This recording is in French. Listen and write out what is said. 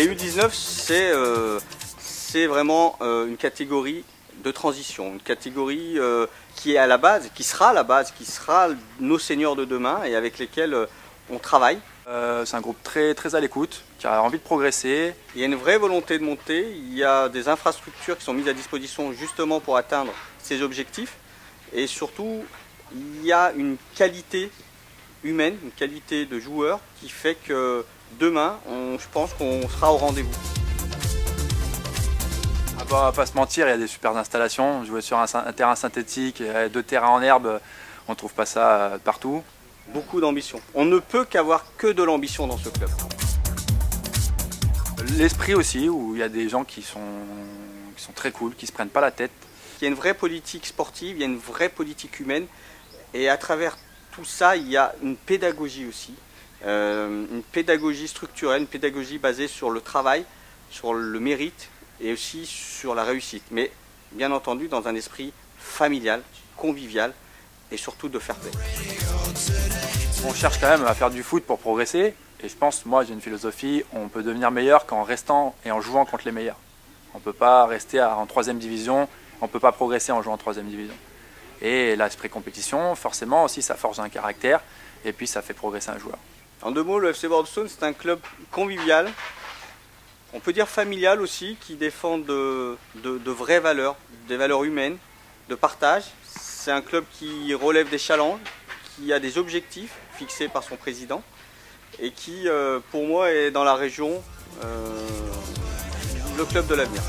Les U19, c'est vraiment une catégorie de transition, une catégorie qui est à la base, qui sera nos seniors de demain et avec lesquels on travaille. C'est un groupe très à l'écoute, qui a envie de progresser. Il y a une vraie volonté de monter, il y a des infrastructures qui sont mises à disposition justement pour atteindre ces objectifs et surtout il y a une qualité humaine, une qualité de joueur qui fait que demain, je pense qu'on sera au rendez-vous. On va pas se mentir, il y a des super installations. Jouer sur un terrain synthétique, 2 terrains en herbe, on ne trouve pas ça partout. Beaucoup d'ambition. On ne peut qu'avoir que de l'ambition dans ce club. L'esprit aussi, où il y a des gens qui sont très cool, qui ne se prennent pas la tête. Il y a une vraie politique sportive, il y a une vraie politique humaine. Et à travers tout ça, il y a une pédagogie aussi. Une pédagogie structurelle, une pédagogie basée sur le travail, sur le mérite et aussi sur la réussite. Mais bien entendu dans un esprit familial, convivial et surtout de fair play. On cherche quand même à faire du foot pour progresser. Et je pense, moi j'ai une philosophie, on peut devenir meilleur qu'en restant et en jouant contre les meilleurs. On ne peut pas rester en 3e division, on ne peut pas progresser en jouant en 3e division. Et l'esprit compétition, forcément aussi ça forge un caractère et puis ça fait progresser un joueur. En 2 mots, le FC Bordeaux-Stone, c'est un club convivial, on peut dire familial aussi, qui défend de vraies valeurs, des valeurs humaines, de partage. C'est un club qui relève des challenges, qui a des objectifs fixés par son président et qui, pour moi, est dans la région le club de l'avenir.